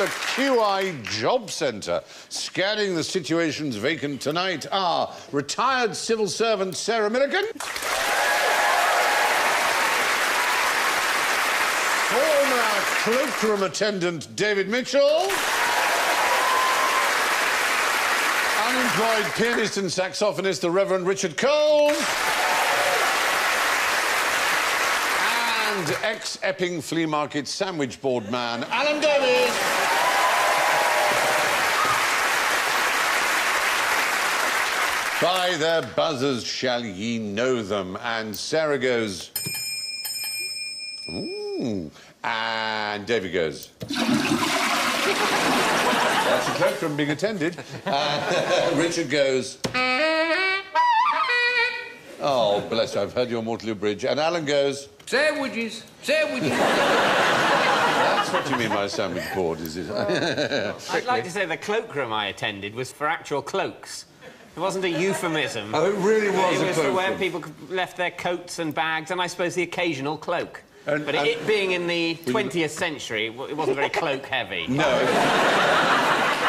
the QI Job Centre. Scanning the situations vacant tonight are retired civil servant Sarah Milligan, former cloakroom attendant David Mitchell, unemployed pianist and saxophonist the Reverend Richard Coles, and ex-Epping Flea Market sandwich board man Alan Davies. By their buzzers shall ye know them. And Sarah goes... Ooh. And David goes... That's a cloakroom being attended. Richard goes... Oh, bless you, I've heard your Waterloo Bridge. And Alan goes... Sandwiches, sandwiches. That's what you mean by a sandwich board, is it? I'd like to say the cloakroom I attended was for actual cloaks. It wasn't a euphemism. Oh, it really was a cloakroom. It was for where people left their coats and bags, and I suppose the occasional cloak. But it being in the 20th century, it wasn't very cloak-heavy. No.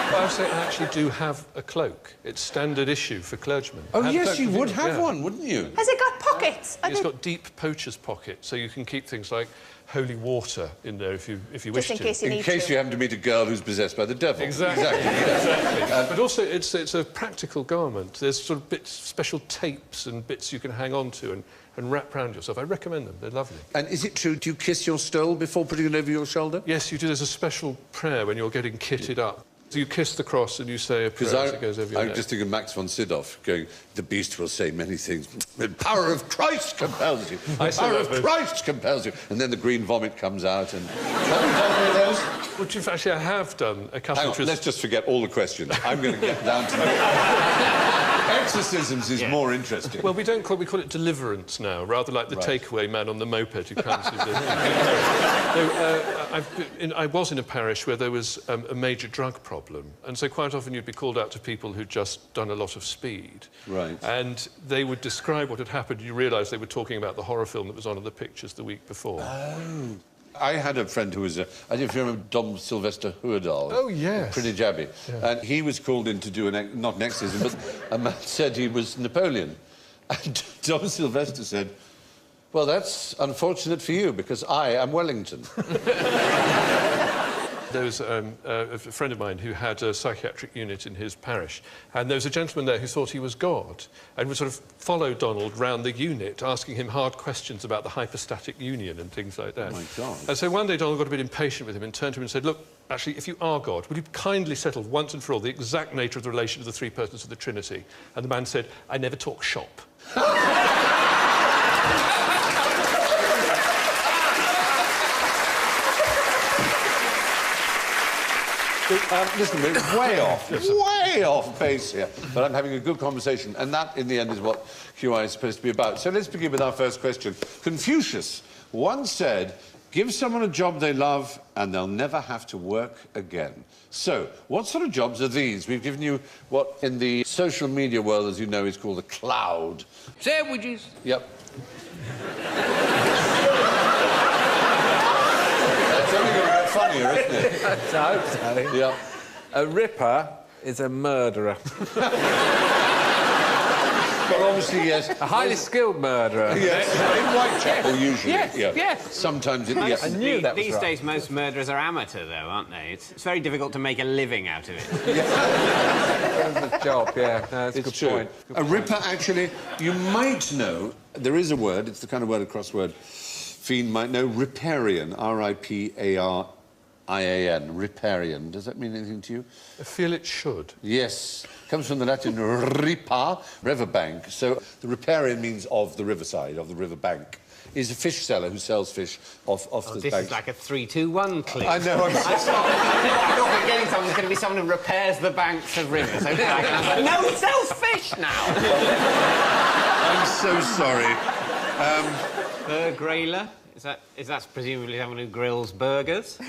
But I say I actually do have a cloak. It's standard issue for clergymen. Oh, yes, you would have one, wouldn't you? Has it got pockets? It's got deep poacher's pockets, so you can keep things like holy water in there if you wish to. Just in case you need to. In case you happen to meet a girl who's possessed by the devil. Exactly. Exactly. But also, it's a practical garment. There's sort of bits, special tapes and bits you can hang on to and wrap round yourself. I recommend them. They're lovely. And is it true, do you kiss your stole before putting it over your shoulder? Yes, you do. There's a special prayer when you're getting kitted up. So you kiss the cross and you say a prayer as it goes over your neck. I'm just thinking of Max von Sydow going, the beast will say many things. The power of Christ compels you. The power of Christ compels you. And then the green vomit comes out and... Have you done any of those? Well, actually, I have done a couple of... Let's just forget all the questions. I'm going to get down to... Exorcisms is more interesting. Well, we call it deliverance now, rather like the takeaway man on the moped who comes with the... I was in a parish where there was a major drug problem, and so quite often you'd be called out to people who'd just done a lot of speed. Right. And they would describe what had happened, and you realise they were talking about the horror film that was on in the pictures the week before. Oh. I had a friend who was I don't know if you remember Dom Sylvester Huerdal. Oh, yes. Greenwich Abbey. Yeah. And he was called in to do not an exorcism, but a man said he was Napoleon. And Dom Sylvester said, well, that's unfortunate for you, because I am Wellington. There was a friend of mine who had a psychiatric unit in his parish, and there was a gentleman there who thought he was God and would sort of follow Donald round the unit, asking him hard questions about the hypostatic union and things like that. Oh, my God. And so one day Donald got a bit impatient with him and turned to him and said, look, actually, if you are God, would you kindly settle once and for all the exact nature of the relation of the three persons of the Trinity? And the man said, I never talk shop. Listen, we're way off base here. But I'm having a good conversation, and that, in the end, is what QI is supposed to be about. So let's begin with our first question. Confucius once said, give someone a job they love, and they'll never have to work again. So, what sort of jobs are these? We've given you what, in the social media world, as you know, is called a cloud. Sandwiches. Yep. That's only going to get funnier, isn't it? I hope so. Yeah. A ripper is a murderer. Well, obviously, yes. A highly skilled murderer. Yes, in Whitechapel, usually. Yes, yeah. yes. Sometimes in... I knew that was These days, most murderers are amateur, though, aren't they? It's very difficult to make a living out of it. a job, yeah. No, that's a good true. point. A ripper, actually, you might know, there is a word, it's the kind of word, a crossword, Fiend might know, riparian, R-I-P-A-R-I-A-N, riparian. Does that mean anything to you? I feel it should. Yes. Comes from the Latin ripa, riverbank. So the riparian means of the riverside, of the riverbank. He's a fish seller who sells fish off the bank. This is like a 3-2-1 clip. I know. I thought getting someone's going to be someone who repairs the banks of rivers. No, he sells fish now. I'm so sorry. Grailer? Is that presumably someone who grills burgers?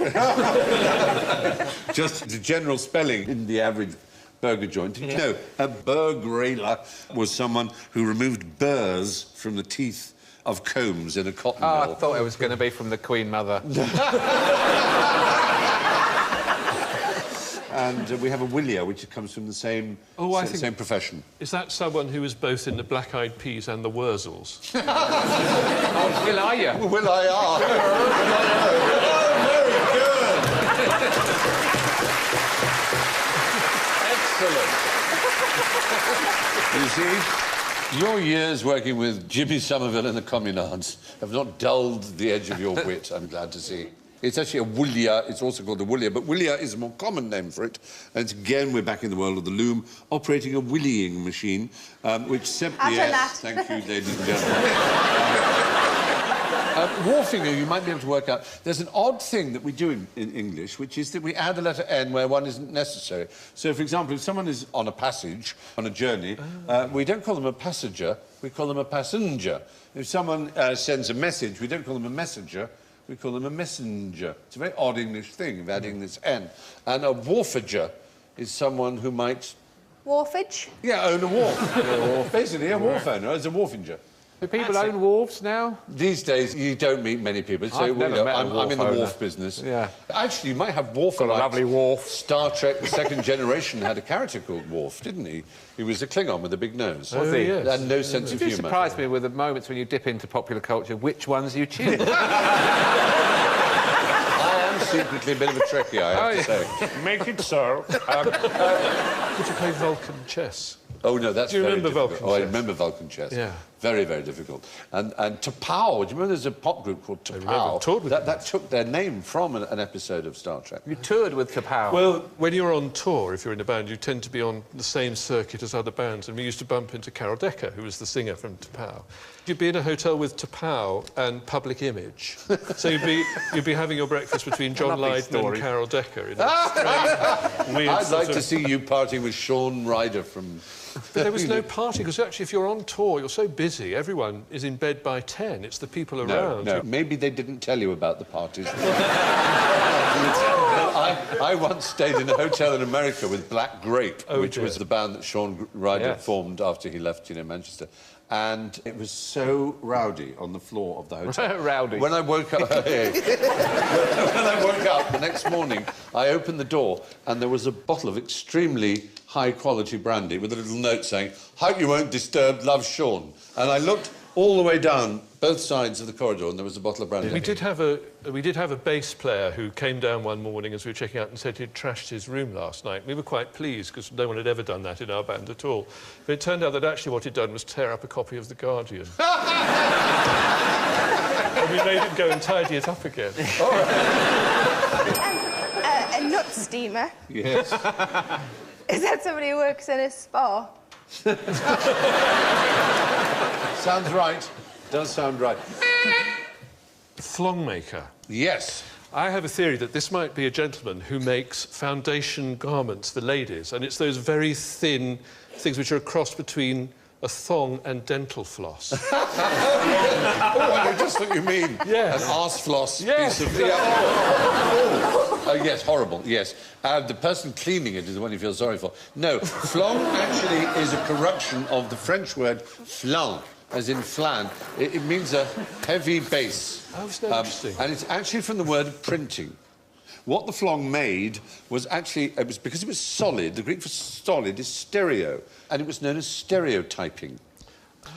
Just the general spelling in the average burger joint. Did you know a burgrailer was someone who removed burrs from the teeth of combs in a cotton mill? I thought it was going to be from the Queen Mother. and we have a willier, which comes from the same, same profession. Is that someone who was both in the Black Eyed Peas and the Wurzels? Oh, Will, are you? Will I are. Oh, very good. Excellent. You see? Your years working with Jimmy Somerville and the Communards have not dulled the edge of your wit, I'm glad to see. It's actually a woolier, it's also called a woolier, but woolier is a more common name for it. And it's, again, we're back in the world of the loom, operating a willieing machine, which simply... Yes, thank you, ladies and gentlemen. Wharfinger, you might be able to work out. There's an odd thing that we do in English, which is that we add a letter N where one isn't necessary. So, for example, if someone is on a passage, on a journey, we don't call them a passenger, we call them a passenger. If someone sends a message, we don't call them a messenger, we call them a messenger. It's a very odd English thing of adding this N. And a wharfager is someone who might... Wharfage? Yeah, own a wharf. Basically, a wharf owner is a wharfinger. Do people own wharves now? These days, you don't meet many people. So, I've never met a wharf I'm in the owner. wharf business. Yeah. Actually, you might have wharf. Got a lovely wharf. Star Trek: The Second Generation had a character called Worf, didn't he? He was a Klingon with a big nose. Was he? Yes. And no sense of You humour. surprise me with the moments when you dip into popular culture, which ones you choose. I am secretly a bit of a Trekkie, I have to say. Make it so. Would you play Vulcan chess? Oh, no, that's Do you very remember difficult. Vulcan Oh, I chess? remember Vulcan chess. Yeah. Very, very difficult. And T'Pau, do you remember there's a pop group called T'Pau? toured with them. That took their name from an episode of Star Trek. You toured with T'Pau. Well, when you're on tour, if you're in a band, you tend to be on the same circuit as other bands, and we used to bump into Carol Decker, who was the singer from T'Pau. You'd be in a hotel with T'Pau and Public Image. So you'd be having your breakfast between John Lovely Lydon story. and Carol Decker in a strange, weird I'd sort like to see you partying with Shaun Ryder from... But there was no party, because actually if you're on tour, you're so busy, everyone is in bed by 10. It's the people around. No, maybe they didn't tell you about the parties. I once stayed in a hotel in America with Black Grape, which was the band that Shaun Ryder formed after he left, Manchester. And it was so rowdy on the floor of the hotel. Rowdy. When I woke up... when I woke up the next morning, I opened the door and there was a bottle of extremely high-quality brandy with a little note saying, "Hope you won't disturb, love, Shaun." And I looked all the way down both sides of the corridor and there was a bottle of brandy. We did have a bass player who came down one morning as we were checking out and said he'd trashed his room last night. We were quite pleased because no one had ever done that in our band at all. But it turned out that actually what he'd done was tear up a copy of The Guardian. And we made him go and tidy it up again. All right. A nut steamer. Yes. Is that somebody who works in a spa? Sounds right. Does sound right. Flong maker. Yes. I have a theory that this might be a gentleman who makes foundation garments for ladies, and it's those very thin things which are a cross between a thong and dental floss. Oh, I know just what you mean. Yes. An arse floss Yes. piece of... Yeah. Oh, yes, horrible, yes. The person cleaning it is the one you feel sorry for. No, flong actually is a corruption of the French word flanc, as in flan. It means a heavy base. Oh, it's interesting. And it's actually from the word printing. What the flong made was actually... It was because it was solid. The Greek for solid is stereo. And it was known as stereotyping.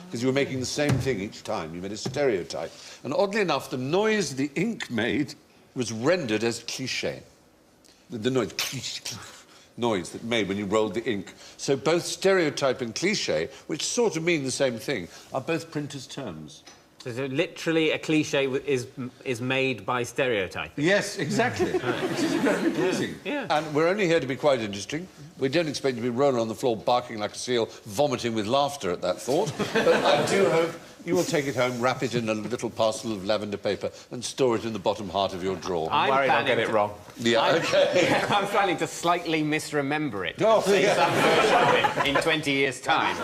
Because you were making the same thing each time. You made a stereotype. And oddly enough, the noise the ink made was rendered as cliché. The noise that made when you rolled the ink. So both stereotype and cliché, which sort of mean the same thing, are both printers' terms. So literally a cliche is made by stereotype. Yes, exactly. Which is incredibly pleasing. Yeah. And we're only here to be quite interesting. We don't expect you to be rolling on the floor, barking like a seal, vomiting with laughter at that thought. But I do hope you will take it home, wrap it in a little parcel of lavender paper and store it in the bottom heart of your drawer. I'm worried I'll get it wrong. Yeah, OK. I'm planning to slightly misremember it. Oh, Say yeah. some version of it in 20 years' time.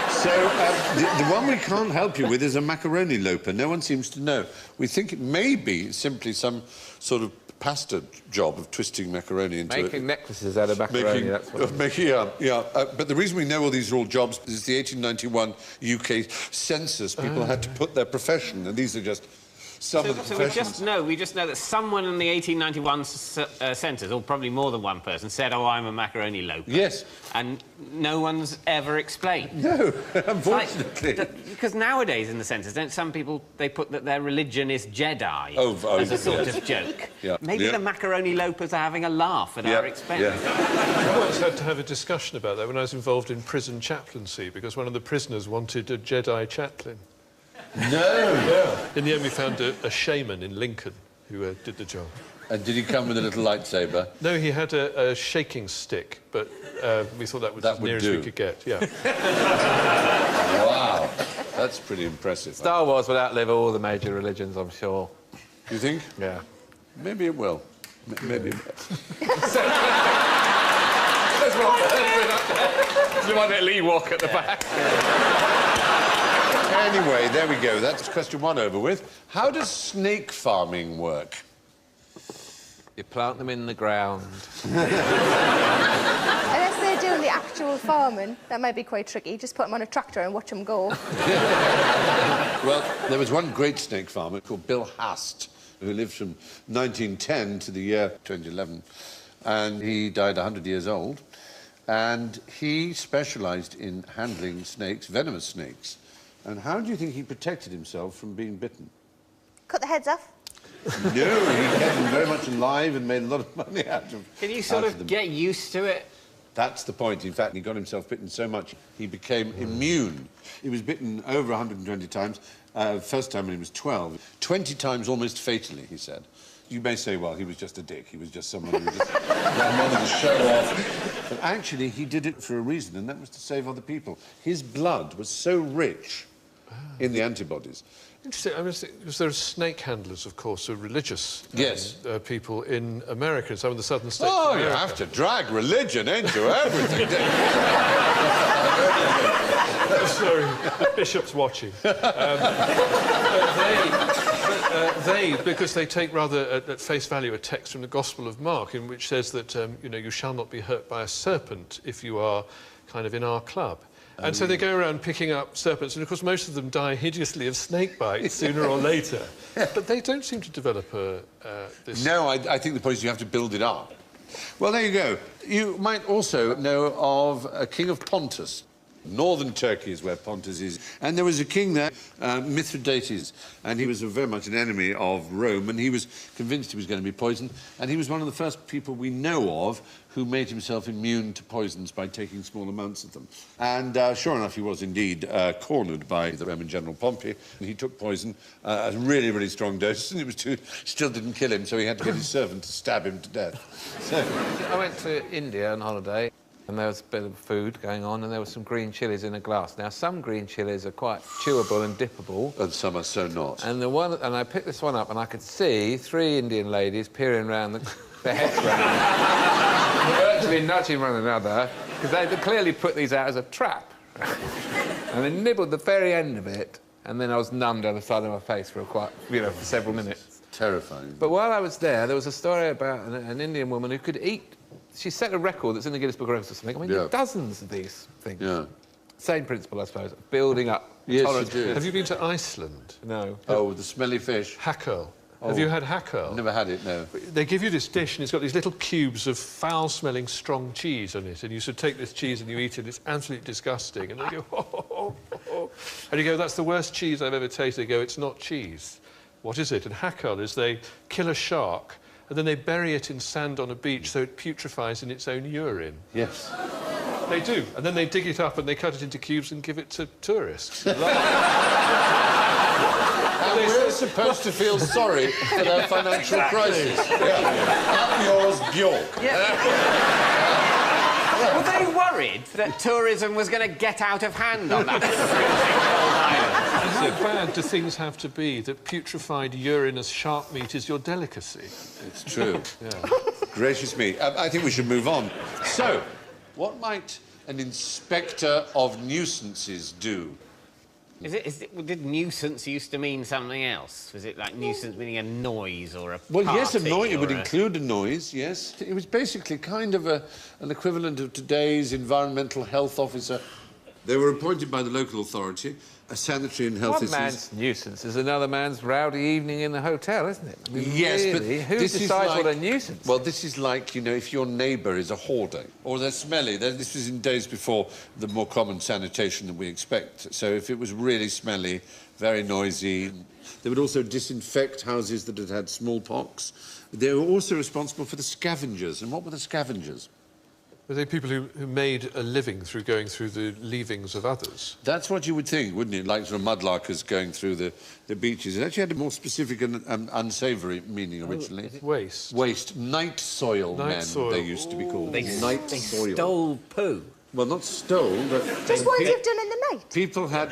So, the one we can't help you with is a macaroni loper. No one seems to know. We think it may be simply some sort of pasta job of twisting macaroni into Making necklaces out of macaroni, that's what... But the reason we know all these are all jobs is the 1891 UK census. People had to put their profession, and these are just some of the professions. We just know that someone in the 1891 census, or probably more than one person, said, "Oh, I'm a macaroni loper." Yes. And no one's ever explained. No, unfortunately. Because nowadays in the census, don't some people, they put that their religion is Jedi as a sort of joke. Yeah. Maybe the macaroni lopers are having a laugh at our expense. Yeah. I once had to have a discussion about that when I was involved in prison chaplaincy, because one of the prisoners wanted a Jedi chaplain. No! Yeah. In the end, we found a shaman in Lincoln who did the job. And did he come with a little lightsaber? No, he had a shaking stick, but we thought that was as near as we could get, yeah. Wow, that's pretty impressive. Star Wars will outlive all the major religions, I'm sure. You think? Yeah. Maybe it will. Maybe it will. You want a Lee walk at the back? Anyway, there we go. That's question one over with. How does snake farming work? You plant them in the ground. Unless they're doing the actual farming, that might be quite tricky. Just put them on a tractor and watch them go. Well, there was one great snake farmer called Bill Hast, who lived from 1910 to the year 2011. And he died 100 years old. And he specialised in handling snakes, venomous snakes. And how do you think he protected himself from being bitten? Cut the heads off. No, he kept them very much alive and made a lot of money out of them. Can you sort of get used to it? That's the point. In fact, he got himself bitten so much, he became immune. He was bitten over 120 times. First time when he was 12. 20 times almost fatally, he said. You may say, well, he was just a dick. He was just someone who just wanted to show off. But actually, he did it for a reason, and that was to save other people. His blood was so rich in the antibodies. Interesting. I mean, because there are snake handlers, of course, who are religious people in America, in some of the southern states of America. You have to drag religion into everything. Sorry, the bishop's watching. Because they take rather at face value a text from the Gospel of Mark, in which says that, you know, you shall not be hurt by a serpent if you are kind of in our club. And so they go around picking up serpents, and of course most of them die hideously of snake bites sooner or later. But they don't seem to develop this... No, I think the point is you have to build it up. Well, there you go. You might also know of a king of Pontus. Northern Turkey is where Pontus is. And there was a king there, Mithridates, and he was very much an enemy of Rome, and he was convinced he was going to be poisoned, and he was one of the first people we know of who made himself immune to poisons by taking small amounts of them. And sure enough, he was indeed cornered by the Roman general Pompey, and he took poison, a really, really strong dose, and it still didn't kill him, so he had to get his servant to stab him to death. So... I went to India on holiday, and there was a bit of food going on, and there were some green chilies in a glass. Now, some green chilies are quite chewable and dippable. And some are so not. And I picked this one up, and I could see 3 Indian ladies peering around their heads around. They were actually nudging one another, because they clearly put these out as a trap. And they nibbled the very end of it, and then I was numbed down the side of my face for for several minutes. Terrifying. But while I was there was a story about an Indian woman who could eat... She set a record that's in the Guinness Book of Records or something. I mean, there are dozens of these things. Yeah. Same principle, I suppose, building up tolerance. Yes, you do. Have you been to Iceland? No. Oh, the smelly fish. Hackerl. Oh. Have you had hackerl? Never had it, no. They give you this dish, and it's got these little cubes of foul-smelling strong cheese on it, and you should take this cheese and you eat it. It's absolutely disgusting. And they go, and you go, that's the worst cheese I've ever tasted. They go, it's not cheese. What is it? And hackerl is they kill a shark, and then they bury it in sand on a beach so it putrefies in its own urine. Yes. They do. And then they dig it up and they cut it into cubes and give it to tourists. And we're supposed to feel sorry for their financial crisis. Up yours, Bjork. Were they worried that tourism was going to get out of hand on that island? How bad do things have to be that putrefied urine as shark meat is your delicacy? It's true. Gracious me. I think we should move on. So, what might an inspector of nuisances do? Did nuisance used to mean something else? Was it like nuisance meaning a noise or a Well, party? yes, a noise. It would include a noise, yes. It was basically kind of an equivalent of today's environmental health officer. They were appointed by the local authority, a sanitary and health One issues. man's nuisance is another man's rowdy evening in the hotel, isn't it? I mean, Yes, really, but who this decides is like, what a nuisance is? Well, this is like, you know, if your neighbour is a hoarder or they're smelly. This was in days before the more common sanitation that we expect. So if it was really smelly, very noisy, they would also disinfect houses that had had smallpox. They were also responsible for the scavengers. And what were the scavengers? Were they people who made a living through going through the leavings of others? That's what you would think, wouldn't it? Like sort of mudlarkers going through the beaches. It actually had a more specific and unsavoury meaning originally. Waste. Waste. Night soil Night men, soil. they used to be called. They soil. stole poo. Well, not stole, but... Just what you've done in the night. People had...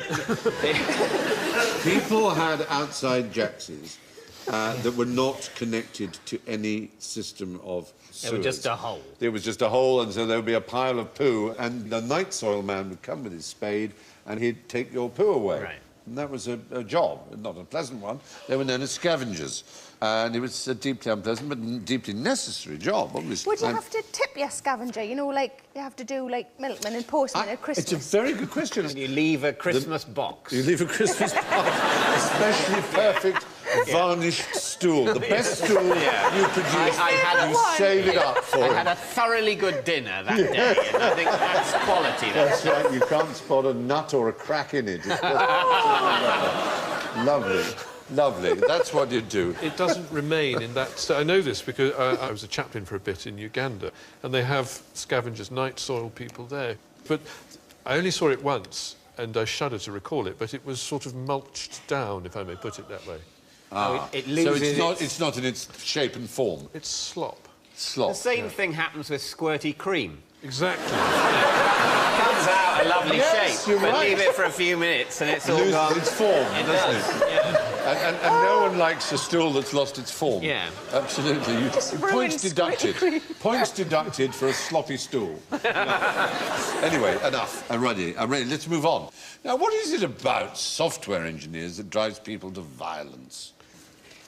people had outside jackses that were not connected to any system of sewers. They were just a hole. There was just a hole, and so there would be a pile of poo, and the night soil man would come with his spade, and he'd take your poo away. Right. And that was a job, not a pleasant one. They were known as scavengers. And it was a deeply unpleasant but deeply necessary job, obviously. Would you have to tip your scavenger? You know, like, you have to do, like, milkman and postman at Christmas. It's a very good question. You leave a Christmas box. You leave a Christmas box, especially perfect varnished stool. The best stool you produce, you save it up for I it. had a thoroughly good dinner that day, and I think that's quality. That's right, you can't spot a nut or a crack in it. It's just... Lovely. Lovely. That's what you do. It doesn't remain in that... I know this because I was a chaplain for a bit in Uganda, and they have scavengers, night soil people there. But I only saw it once, and I shudder to recall it, but it was sort of mulched down, if I may put it that way. Ah. It So loses it's not in its shape and form. It's slop. Slop. The same thing happens with squirty cream. Exactly. Comes out a lovely Yes, shape, you're but right. leave it for a few minutes and it's all Loses gone. its form, It doesn't does, it? yeah. And no one likes a stool that's lost its form. Yeah. Absolutely. Just Points ruined deducted. squirty Points deducted for a sloppy stool. Anyway, enough. I'm ready. Let's move on. Now, what is it about software engineers that drives people to violence?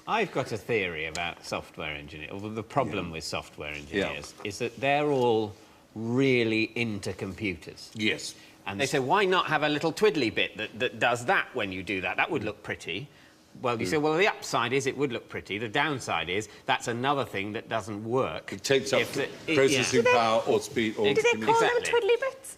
I've got a theory about software engineers, or the problem with software engineers, is that they're all really into computers. Yes. And they say, why not have a little twiddly bit that does that when you do that? That would look pretty. Well, you say, well, the upside is it would look pretty. The downside is that's another thing that doesn't work. It takes up processing power or speed or... Do they call them Exactly. twiddly bits?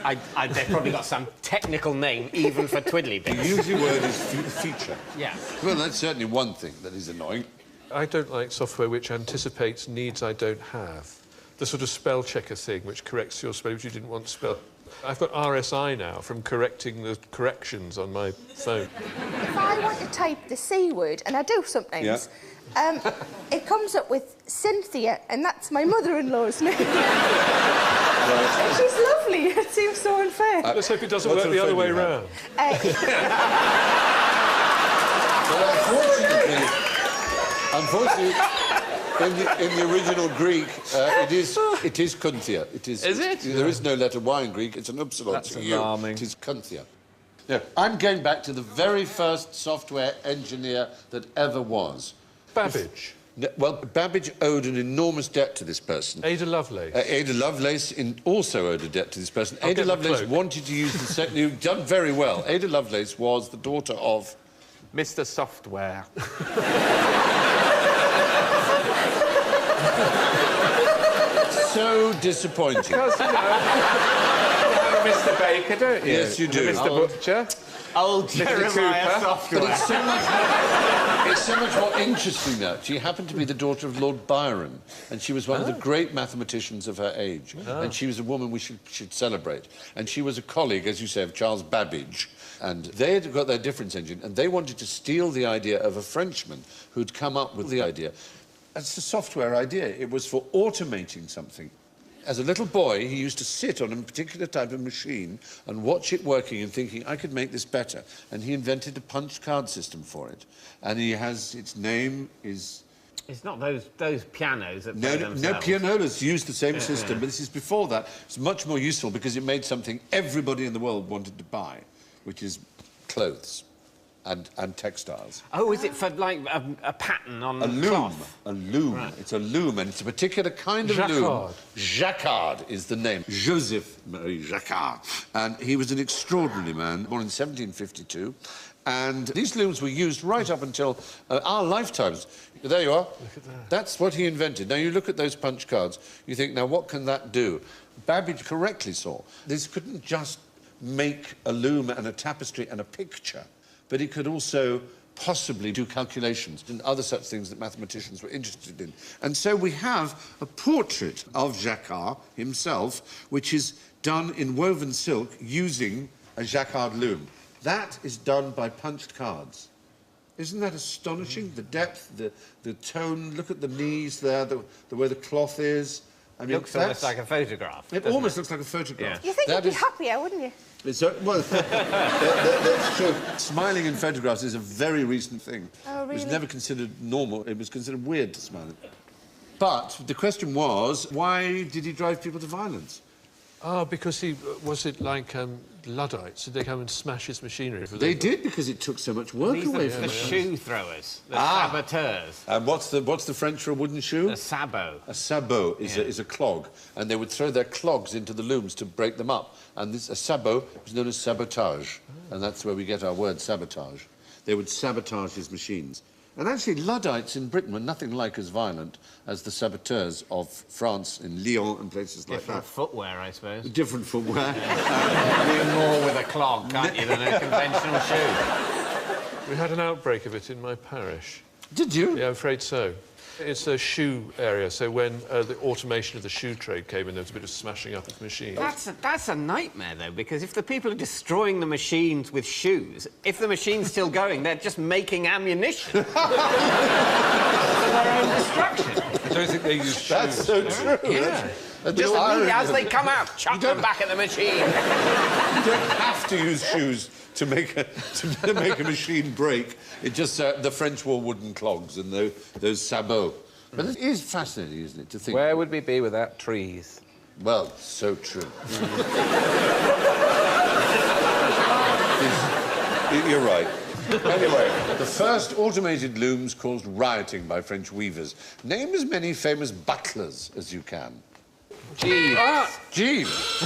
They've probably got some technical name even for twiddly The bits. usual word is feature. Yeah. Well, that's certainly one thing that is annoying. I don't like software which anticipates needs I don't have. The sort of spell checker thing which corrects your spelling which you didn't want to spell. I've got RSI now from correcting the corrections on my phone. If I want to type the C word, and I do sometimes, it comes up with Cynthia, and that's my mother-in-law's name. And she's lovely. It seems so unfair. Let's hope it doesn't work the other way round. Well, unfortunately, in the original Greek, it is kunthia. Is it? There is no letter Y in Greek. It's an upsilon. That's it's a U. alarming. It is kunthia. Now, I'm going back to the very first software engineer that ever was. Babbage. Well, Babbage owed an enormous debt to this person. Ada Lovelace. Ada Lovelace also owed a debt to this person. I'll Ada get the Lovelace cloak. wanted to use the... You've done very well. Ada Lovelace was the daughter of... Mr. Software. So disappointing. Because, you know, you have a Mr. Baker, don't you? Yes, you do. And a Mr. Butcher. Old Jeremiah Cooper. software. But it's so much more interesting now. She happened to be the daughter of Lord Byron, and she was one of the great mathematicians of her age. And she was a woman we should celebrate. And she was a colleague, as you say, of Charles Babbage. And they had got their difference engine, and they wanted to steal the idea of a Frenchman who'd come up with the idea. It's a software idea. It was for automating something. As a little boy, he used to sit on a particular type of machine and watch it working and thinking, I could make this better. And he invented a punch card system for it. And he has, its name is... It's not those pianos that play No themselves. pianolas used the same system, but this is before that. It's much more useful because it made something everybody in the world wanted to buy, which is clothes. and textiles. Oh, is it for, like, a pattern on A loom. cloth? A loom. Right. It's a loom, and it's a particular kind of loom. Jacquard is the name. Joseph Marie Jacquard. And he was an extraordinary man, born in 1752. And these looms were used right up until our lifetimes. There you are. Look at that. That's what he invented. Now, you look at those punch cards, you think, now, what can that do? Babbage correctly saw this couldn't just make a loom and a tapestry and a picture, but it could also possibly do calculations and other such things that mathematicians were interested in. And so we have a portrait of Jacquard himself, which is done in woven silk using a Jacquard loom. That is done by punched cards. Isn't that astonishing? The depth, the tone, look at the knees there, the way the cloth is. I mean, Looks almost like a photograph. It almost looks like a photograph. Yeah. You think you'd be happier, wouldn't you? Well, that's true. Smiling in photographs is a very recent thing. Oh, really? It was never considered normal. It was considered weird to smile. But the question was, why did he drive people to violence? Ah, because he... Was it like Luddites? Did they come and smash his machinery? They did, because it took so much work away from The them. shoe throwers, the saboteurs. And what's the French for a wooden shoe? The sabot. A sabot is a clog, and they would throw their clogs into the looms to break them up. And a sabot was known as sabotage, and that's where we get our word sabotage. They would sabotage his machines. And actually, Luddites in Britain were nothing like as violent as the saboteurs of France in Lyon and places like that. Different footwear, I suppose. Different footwear. Doing more with a clog, can't you, than a conventional shoe? We had an outbreak of it in my parish. Did you? Yeah, I'm afraid so. It's a shoe area, so when the automation of the shoe trade came in, there was a bit of smashing up of machines. That's a nightmare, though, because if the people are destroying the machines with shoes, if the machine's still going, they're just making ammunition for their own destruction. I don't think they use shoes. That's so true. Yeah. That's Just irony. as they come out, chuck them back at the machine. You don't have to use shoes to make a machine break. It just the French wore wooden clogs and those sabots. But it is fascinating, isn't it, to think... Where would we be without trees? Well, so true. You're right. Anyway, the first automated looms caused rioting by French weavers. Name as many famous butlers as you can. Jeeves. Jeeves.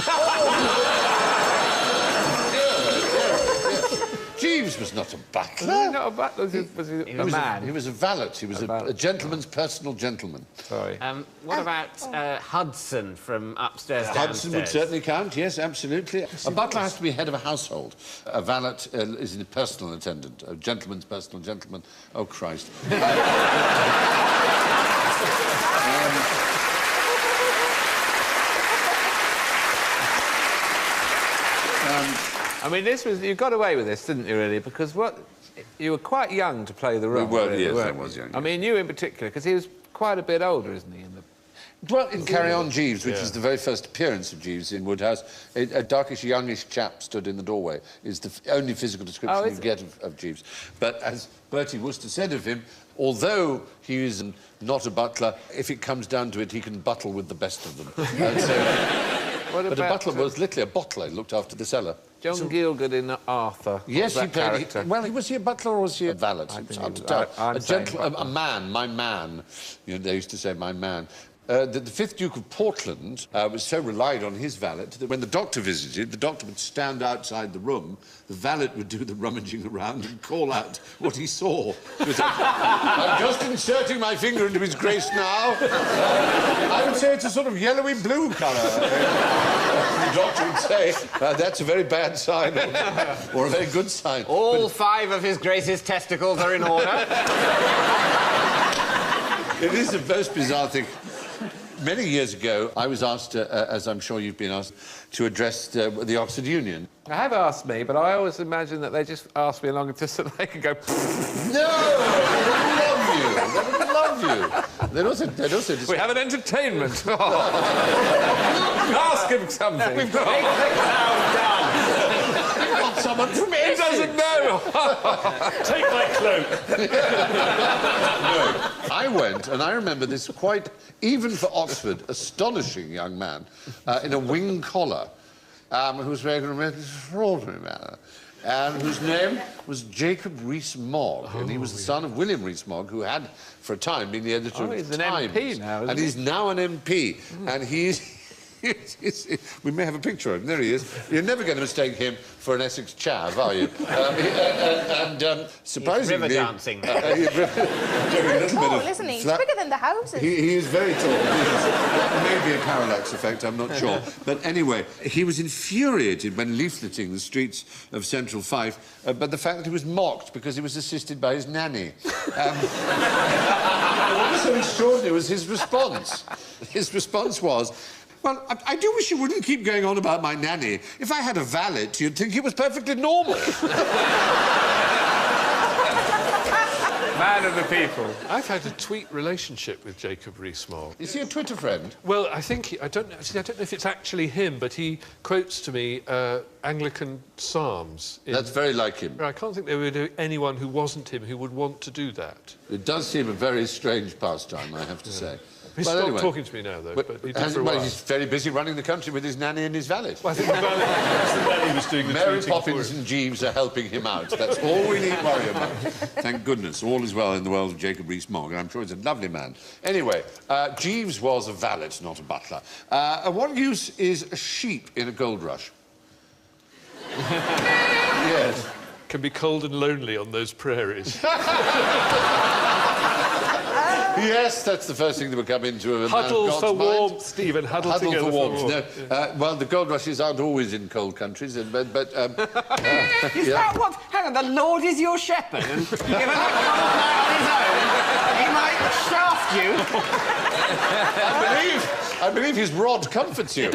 Jeeves was not a butler. Was he not a butler? Was he a man? He was a valet. He was a gentleman's personal gentleman. Sorry. What about Hudson from Upstairs, Downstairs? Hudson would certainly count, yes, absolutely. A butler has to be head of a household. A valet is a personal attendant, a gentleman's personal gentleman. Oh, Christ. I mean, you got away with this, didn't you, really? Because you were quite young to play the role. We were, really, yes, I weren't was you? young. I mean, you in particular, because he was quite a bit older, isn't he? Well, in Carry On Jeeves, which is the very first appearance of Jeeves in Woodhouse, a darkish, youngish chap stood in the doorway, is the only physical description you get of Jeeves. But as Bertie Wooster said of him, although he is not a butler, if it comes down to it, he can buttle with the best of them. But a butler was literally a bottler, looked after the cellar. John Gielgud in Arthur. Yes, he played... character. Well, was he a butler or was he a valet? It's hard to tell. A man, my man. You know, they used to say, my man. The fifth Duke of Portland was so relied on his valet that when the doctor visited, the doctor would stand outside the room, the valet would do the rummaging around and call out what he saw. I'm just inserting my finger into his grace now. I would say it's a sort of yellowy-blue colour. The doctor would say, that's a very bad sign, or a very good sign. All 5 of his grace's testicles are in order. It is the most bizarre thing. Many years ago, I was asked, as I'm sure you've been asked, to address the Oxford Union. They have asked me, but I always imagine that they just ask me along just so they can go... No! They would love you. They'd also just... We have an entertainment. Ask him something. We've got 8 done. You want someone from Essex. He doesn't know. Take my cloak. No. I went, and I remember this quite, even for Oxford, astonishing young man in a wing collar who was wearing in an extraordinary manner. and whose name was Jacob Rees-Mogg, and he was the son of William Rees-Mogg, who had, for a time, been the editor of he's Times. an MP now, isn't and he? he's now an MP, and he's... we may have a picture of him. There he is. You're never going to mistake him for an Essex chav, are you? Surprisingly... He's river dancing. He's very tall, isn't he? He's bigger than the houses. He is very tall. That may be a parallax effect, I'm not sure. But anyway, he was infuriated when leafleting the streets of Central Fife, but the fact that he was mocked because he was assisted by his nanny. What was so extraordinary was his response. His response was... Well, I do wish you wouldn't keep going on about my nanny. If I had a valet, you'd think it was perfectly normal. Man of the people. I've had a tweet relationship with Jacob Rees-Mogg. Is he a Twitter friend? Well, I think I don't know if it's actually him, but he quotes to me Anglican psalms. That's very like him. I can't think there would be anyone who wasn't him who would want to do that. It does seem a very strange pastime, I have to say. He's But stopped anyway, talking to me now, though, but he did for a well, while. he's very busy running the country with his nanny and his valet. Well, I think the valet was doing the Mary tweeting Poppins for him. and Jeeves are helping him out. That's all we need worry about. Thank goodness. All is well in the world of Jacob Rees-Mogg, and I'm sure he's a lovely man. Anyway, Jeeves was a valet, not a butler. What use is a sheep in a gold rush? Yes. Can be cold and lonely on those prairies. Yes, that's the first thing that would come into a Huddle man's for mind. warmth, Stephen. Huddle together for warmth. warmth. No, well, the gold rushes aren't always in cold countries, Is that what... Hang on, the Lord is your shepherd, and you give a little man on his own, he might shaft you. I believe his rod comforts you.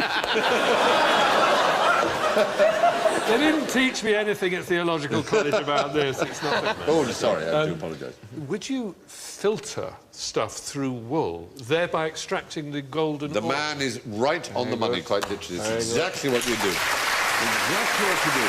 They didn't teach me anything at theological college about this. It's not... Oh, sorry, I do apologise. Would you filter stuff through wool, thereby extracting the golden The oil? man is right on the money, quite literally. It's exactly what you do. Exactly what you do.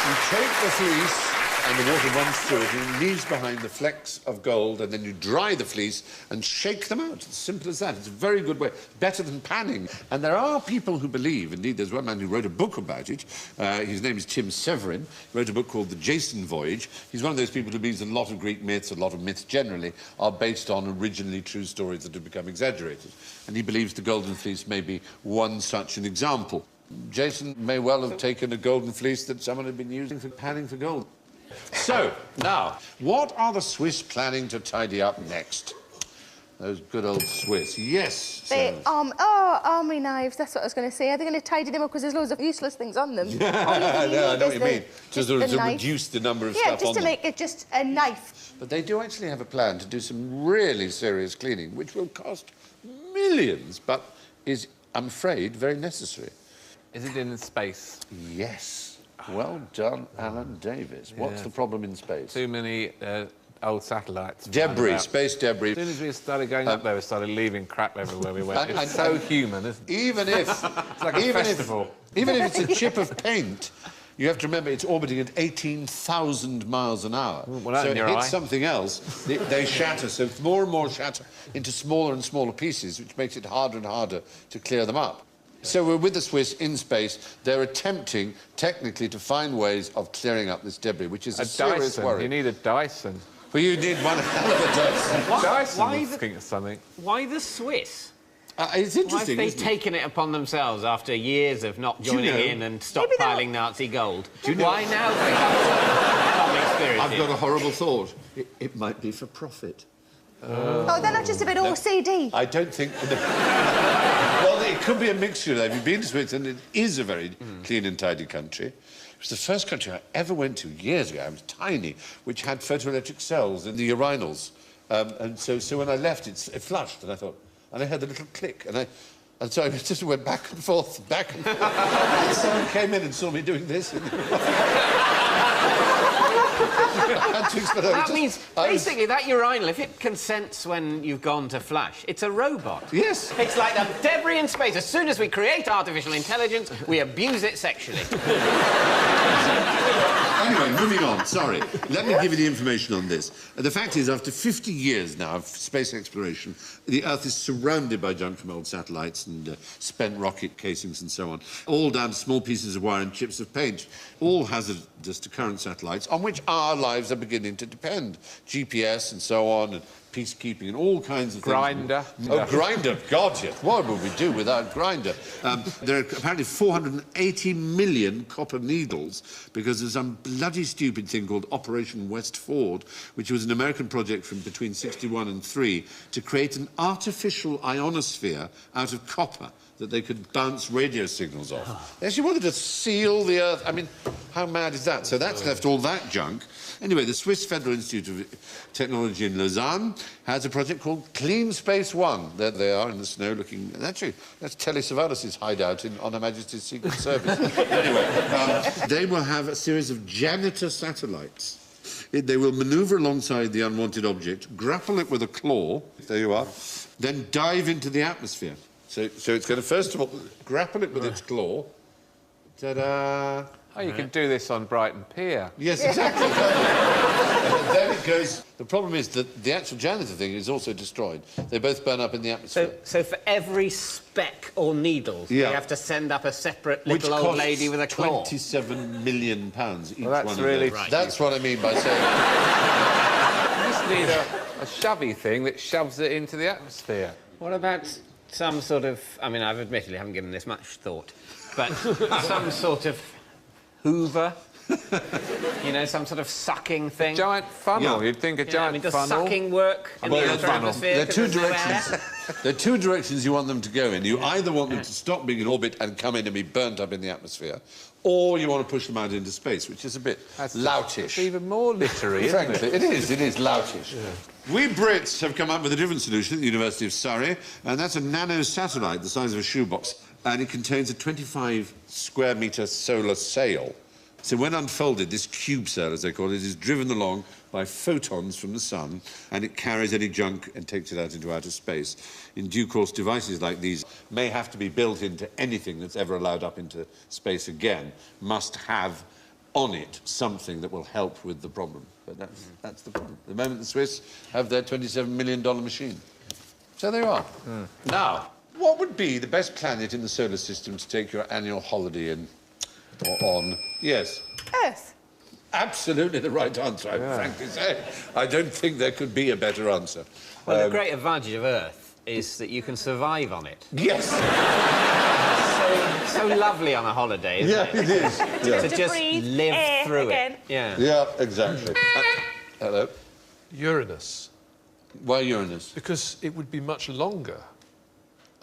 You take the fleece and the water runs through it and it leaves behind the flecks of gold, and then you dry the fleece and shake them out. It's as simple as that. It's a very good way. Better than panning. And there are people who believe, indeed there's one man who wrote a book about it. His name is Tim Severin. He wrote a book called The Jason Voyage. He's one of those people who believes a lot of Greek myths, a lot of myths generally, are based on originally true stories that have become exaggerated. And he believes the Golden Fleece may be one such an example. Jason may well have taken a golden fleece that someone had been using for panning for gold. So, now, what are the Swiss planning to tidy up next? Those good old Swiss. Yes. They, army knives, that's what I was going to say. Are they going to tidy them up because there's loads of useless things on them? No, I know what you mean. Just To a knife. reduce the number of Yeah, stuff on just to them. make it just a knife. But they do actually have a plan to do some really serious cleaning, which will cost millions, but is, I'm afraid, very necessary. Is it in space? Yes. Well done, Alan Davis. What's the problem in space? Too many old satellites. Debris, space debris. As soon as we started going up there, we started leaving crap everywhere we went. It's so human, isn't it? Even if... It's like a festival. Even if it's a chip of paint, you have to remember it's orbiting at 18,000 miles an hour. Well, so in it your hits eye. something else, they shatter. So more and more shatter into smaller and smaller pieces, which makes it harder and harder to clear them up. So we're with the Swiss in space. They're attempting, technically, to find ways of clearing up this debris, which is a serious Dyson. worry. You need a Dyson. Well, you need one hell of a Dyson. Dyson why was the- looking at something. Why the Swiss? It's Why have interesting, they isn't it? taken it upon themselves after years of not Do you joining know- in and Maybe they'll- stockpiling Nazi gold? Do you know- Why now they have some experience? I've got a horrible thought. It might be for profit. Oh, they're not just a bit OCD. I don't think... Well, it could be a mixture. Have you been to Switzerland? It is a very clean and tidy country. It was the first country I ever went to years ago. I was tiny, which had photoelectric cells in the urinals. And so when I left, it flushed, and I thought... And I heard a little click, and so I just went back and forth, and someone came in and saw me doing this. That means, basically, that urinal, if it consents when you've gone to flush, it's a robot. Yes. It's like the debris in space. As soon as we create artificial intelligence, we abuse it sexually. Anyway, moving on, sorry. Let me give you the information on this. The fact is, after 50 years now of space exploration, the Earth is surrounded by junk from old satellites and spent rocket casings and so on, all down to small pieces of wire and chips of paint, all hazardous to current satellites, on which our lives are beginning to depend. GPS and so on, and peacekeeping and all kinds of Grinder. things. Oh, Grinder, God, yes. What would we do without Grinder? There are apparently 480 million copper needles because of some bloody stupid thing called Operation West Ford, which was an American project from between 61 and 3 to create an artificial ionosphere out of copper that they could bounce radio signals off. They actually wanted to seal the Earth. I mean, how mad is that? So that's left all that junk. Anyway, the Swiss Federal Institute of Technology in Lausanne has a project called Clean Space One. There they are in the snow looking... And actually, that's Telly Savalas' hideout on Her Majesty's Secret Service. Anyway, they will have a series of janitor satellites. They will manoeuvre alongside the unwanted object, grapple it with a claw, there you are, then dive into the atmosphere. So it's going to, first of all, grapple it with its claw. Ta-da! Oh, you can do this on Brighton Pier. Yes, exactly. And then it goes... The problem is that the actual janitor thing is also destroyed. They both burn up in the atmosphere. So for every speck or needle, you have to send up a separate little old lady with a claw. £27 million each Well, that's one really... of them. Right. That's what I mean by saying... You just need a shovey thing that shoves it into the atmosphere. What about some sort of... I mean, I've admittedly haven't given this much thought, but some sort of Hoover, you know, some sort of sucking thing. A giant funnel. You'd think a giant does funnel. Sucking work in the outer atmosphere? There are two directions. There are two directions you want them to go in. You either want them to stop being in orbit and come in and be burnt up in the atmosphere, or you want to push them out into space, which is a bit loutish. It's even more literary, isn't Frankly, it is loutish. Yeah. We Brits have come up with a different solution at the University of Surrey, and that's a nano-satellite the size of a shoebox, and it contains a 25-square-metre solar sail. So when unfolded, this cube sail, as they call it, is driven along by photons from the sun, and it carries any junk and takes it out into outer space. In due course, devices like these may have to be built into anything that's ever allowed up into space again, must have on it something that will help with the problem. But that's the problem. At the moment, the Swiss have their $27 million machine. So there you are. Now, what would be the best planet in the solar system to take your annual holiday in? Or on? Yes. Earth. Absolutely the right answer, I frankly say. I don't think there could be a better answer. Well, the great advantage of Earth is that you can survive on it. Yes. So lovely on a holiday, isn't it? Yeah, it is. To just live through it. Yeah. Yeah, exactly. Hello. Uranus. Why Uranus? Because it would be much longer.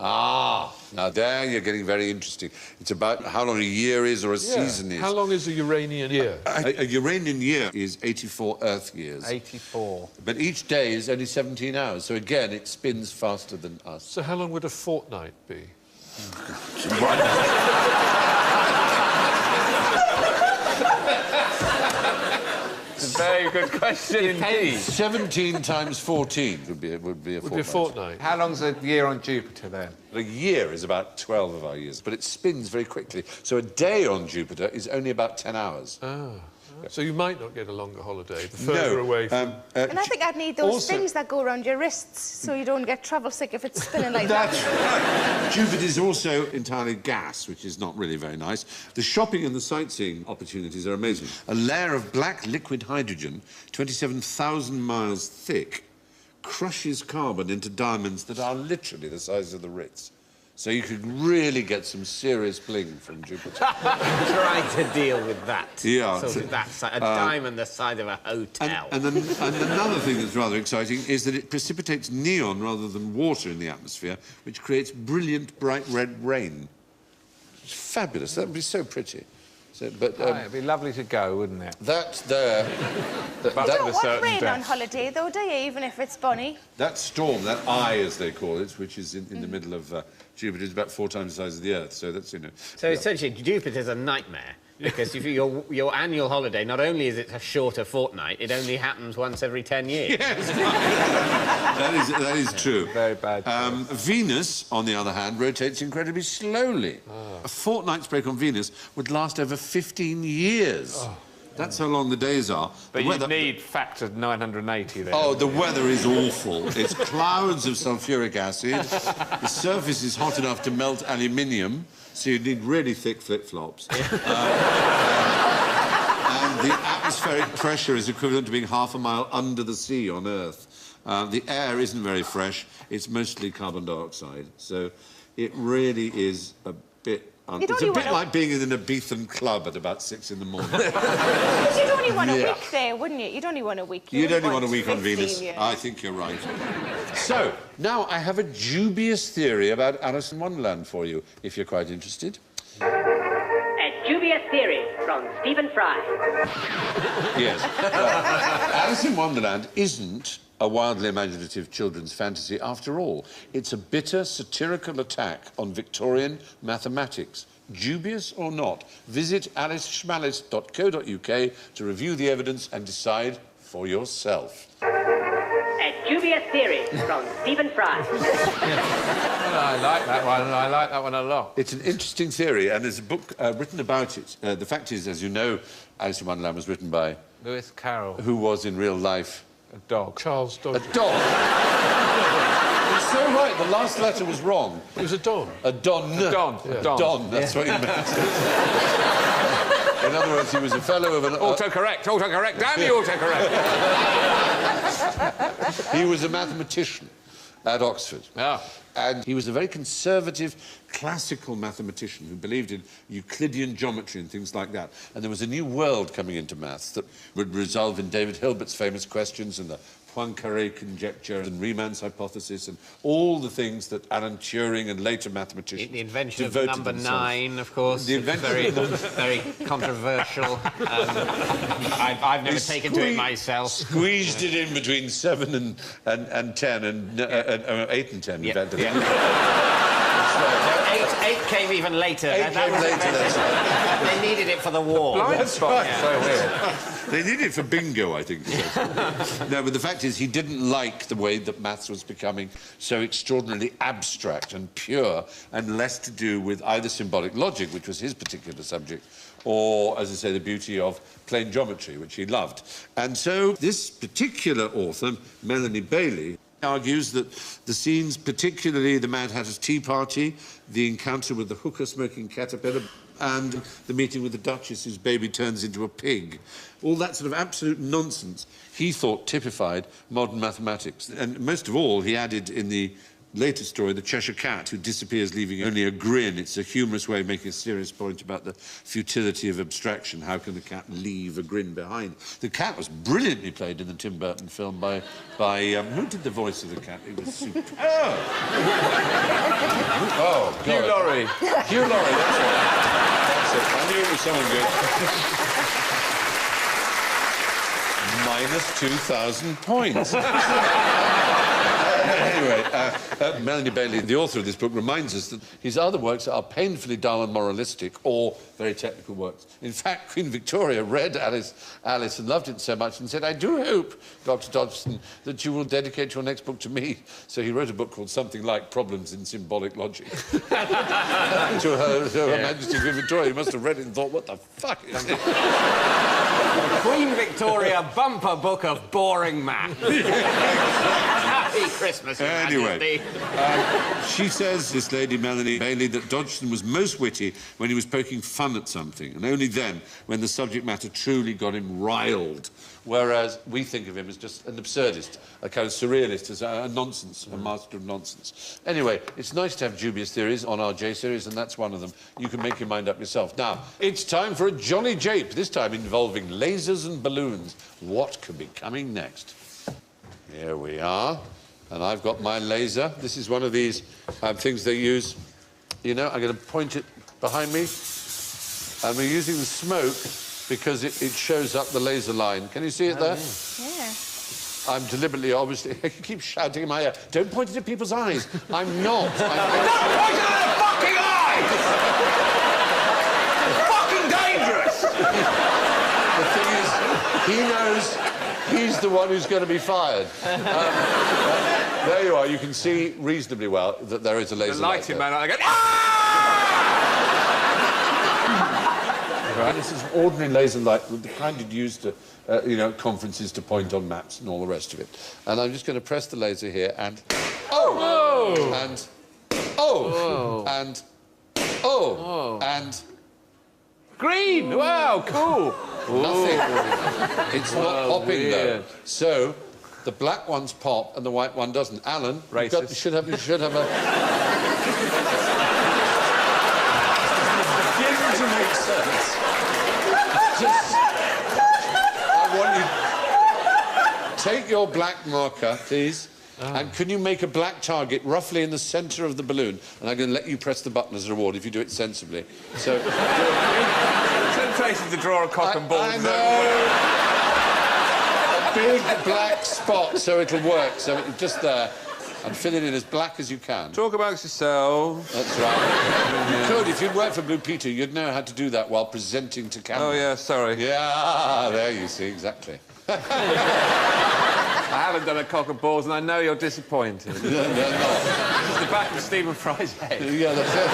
Ah, now there you're getting very interesting. It's about how long a year is or a season is. How long is a Uranian year? A Uranian year is 84 Earth years. 84. But each day is only 17 hours, so again, it spins faster than us. So how long would a fortnight be? It's a very good question indeed. 17 times 14 would be a fortnight. Would be a fortnight. How long's a year on Jupiter, then? A year is about 12 of our years, but it spins very quickly. So a day on Jupiter is only about 10 hours. So you might not get a longer holiday the further away from... And I think I'd need those things that go around your wrists so you don't get travel sick if it's spinning like that. That's right. Jupiter is also entirely gas, which is not really very nice. The shopping and the sightseeing opportunities are amazing. A layer of black liquid hydrogen, 27,000 miles thick, crushes carbon into diamonds that are literally the size of the Ritz. So you could really get some serious bling from Jupiter. Try to deal with that. Yeah. Sort of that a diamond the size of a hotel. And another thing that's rather exciting is that it precipitates neon rather than water in the atmosphere, which creates brilliant, bright red rain. It's fabulous. That would be so pretty. So, but it'd be lovely to go, wouldn't it? That's there. You don't want rain on holiday, though, do you? Even if it's bunny. That storm, that eye, as they call it, which is in the middle of Jupiter, is about 4 times the size of the Earth. So that's, you know. So essentially, Jupiter's a nightmare. Because if your annual holiday, not only is it a shorter fortnight, it only happens once every 10 years. Yes, that is true. Very bad. Venus, on the other hand, rotates incredibly slowly. A fortnight's break on Venus would last over 15 years. That's how long the days are. But you need factor 980 there. Oh, the weather is awful. It's clouds of sulfuric acid. The surface is hot enough to melt aluminium, so you need really thick flip-flops. And the atmospheric pressure is equivalent to being half a mile under the sea on Earth. The air isn't very fresh. It's mostly carbon dioxide. So it really is a bit... It's a bit like being in an Ibethan club at about 6 in the morning. Because you'd only want a week there, wouldn't you? You'd only want a week. You'd only want a week on 15 Venus. years. I think you're right. So, now I have a dubious theory about Alice in Wonderland for you, if you're quite interested. A dubious theory from Stephen Fry. Yes. Alice in Wonderland isn't a wildly imaginative children's fantasy after all. It's a bitter, satirical attack on Victorian mathematics. Dubious or not, visit aliceschmalice.co.uk to review the evidence and decide for yourself. A dubious theory from Stephen Fry. Well, I like that one. I like that one a lot. It's an interesting theory, and there's a book written about it. The fact is, as you know, Alice in Wonderland was written by... Lewis Carroll. Who was in real life... A dog. Charles Dodge. A dog. You're so right. The last letter was wrong. It was a don. A don. A don. Yeah. A don. Don. That's what you meant. In other words, he was a fellow of an... Autocorrect. Autocorrect. Damn you, autocorrect. He was a mathematician at Oxford. Yeah. And he was a very conservative, classical mathematician who believed in Euclidean geometry and things like that. And there was a new world coming into maths that would resolve in David Hilbert's famous questions and the Poincaré conjecture and Riemann's hypothesis and all the things that Alan Turing and later mathematicians The invention of devoted number themselves. 9, of course. The invention very controversial. I've never taken to it myself. Squeezed it in between 7 and 10 and 8 and 10. Yeah. In fact, Eight came even later. Eight came later. They needed it for the war. Blind spot. Yeah. So weird. They did it for bingo, I think. No, but the fact is, he didn't like the way that maths was becoming so extraordinarily abstract and pure and less to do with either symbolic logic, which was his particular subject, or, as I say, the beauty of plain geometry, which he loved. And so this particular author, Melanie Bailey, argues that the scenes, particularly the Mad Hatter's Tea Party, the encounter with the hookah-smoking caterpillar, and the meeting with the Duchess whose baby turns into a pig, all that sort of absolute nonsense, he thought typified modern mathematics. And most of all, he added in the later story, the Cheshire Cat, who disappears leaving only a grin. It's a humorous way of making a serious point about the futility of abstraction. How can the cat leave a grin behind? The cat was brilliantly played in the Tim Burton film by who did the voice of the cat? It was superb. Oh, God. Hugh Laurie. Hugh Laurie, that's it. That's it. I knew it was someone good. -2,000 points. Anyway, Melanie Bailey, the author of this book, reminds us that his other works are painfully dull and moralistic or very technical works. In fact, Queen Victoria read Alice and loved it so much and said, "I do hope, Dr. Dodgson, that you will dedicate your next book to me." So he wrote a book called something like Problems in Symbolic Logic. to her Majesty Queen Victoria. You must have read it and thought, what the fuck is this? Queen Victoria bumper book of boring math. Happy Christmas, Your Anyway, Majesty. she says, this lady, Melanie Bailey, that Dodgson was most witty when he was poking fun at something, and only then when the subject matter truly got him riled. Whereas we think of him as just an absurdist, a kind of surrealist, as a nonsense, a master of nonsense. Anyway, it's nice to have dubious theories on our J series, and that's one of them. You can make your mind up yourself. Now, it's time for a jolly jape, this time involving lasers and balloons. What could be coming next? Here we are. And I've got my laser. This is one of these things they use. You know, I'm going to point it behind me. And we're using the smoke because it shows up the laser line. Can you see it there? Yeah. I'm deliberately, obviously... I keep shouting in my ear, don't point it at people's eyes. I'm not. Don't point it at their fucking eyes! It's fucking dangerous! The thing is, he knows he's the one who's going to be fired. There you are. You can see reasonably well that there is a laser light lighting man, I go, right. This is an ordinary laser light, the kind you'd use to, conferences to point on maps and all the rest of it. And I'm just going to press the laser here and... Oh! Whoa. And... Oh! Whoa. And... Oh! Whoa. And... green! Wow, cool! Nothing. It's not popping, weird. though. So, the black ones pop and the white one doesn't. Alan, you should have a... begin to make sense. Just... I want you... Take your black marker, please. And can you make a black target roughly in the centre of the balloon? And I'm going to let you press the button as a reward if you do it sensibly. So... temptation to draw a cock and ball. I know! A big black spot, so it'll work. So just there. And fill it in as black as you can. Talk amongst yourselves. That's right. You could, if you'd worked for Blue Peter, you'd know how to do that while presenting to camera. Oh, yeah, sorry. Yeah, there you see, exactly. I haven't done a cock and balls, and I know you're disappointed. They're not. It's the back of Stephen Fry's head. Yeah, that's it.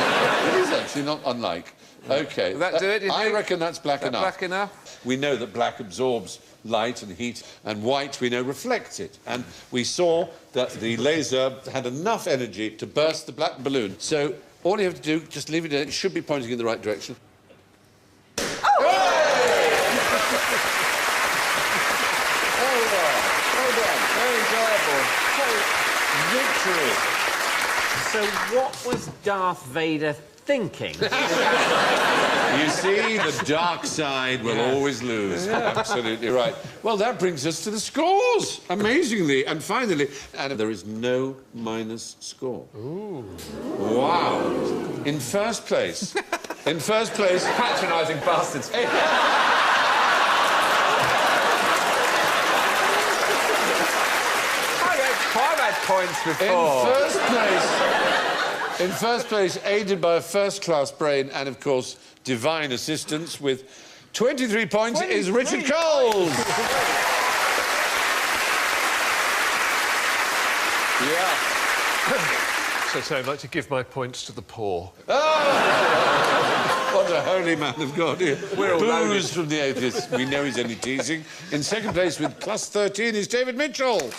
It is actually not unlike. OK. Will that do it, do you I think? reckon that's black enough. Black enough? We know that black absorbs light and heat, and white, we know, reflects it. And we saw that the laser had enough energy to burst the black balloon. So all you have to do, just leave it in. It should be pointing in the right direction. Victory! So what was Darth Vader thinking? You see, the dark side will always lose. Yeah. Absolutely right. Well, that brings us to the scores, amazingly. And finally, and there is no minus score. Ooh. Wow. In first place... Patronising bastards. I've had points before. In first place, aided by a first-class brain and, of course, divine assistance with 23 points is Richard Coles. Yeah. So I'd like to give my points to the poor. Oh! What a holy man of God. We're all booze from the atheists. We know he's only teasing. In second place with plus 13 is David Mitchell.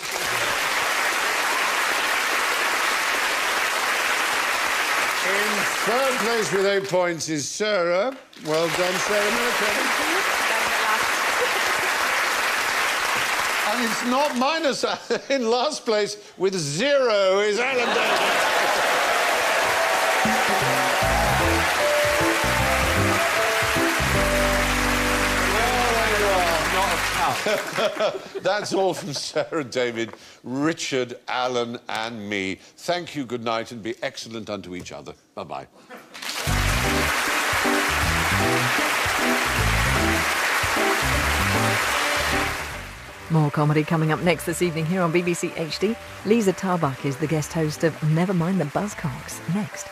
Third place with 8 points is Sarah. Well done, Sarah Milliken. And it's not minus. In last place with 0 is Alan Davis. That's all from Sarah, David, Richard, Alan and me. Thank you, good night, and be excellent unto each other. Bye-bye. More comedy coming up next this evening here on BBC HD. Lisa Tarbuck is the guest host of Never Mind the Buzzcocks. Next.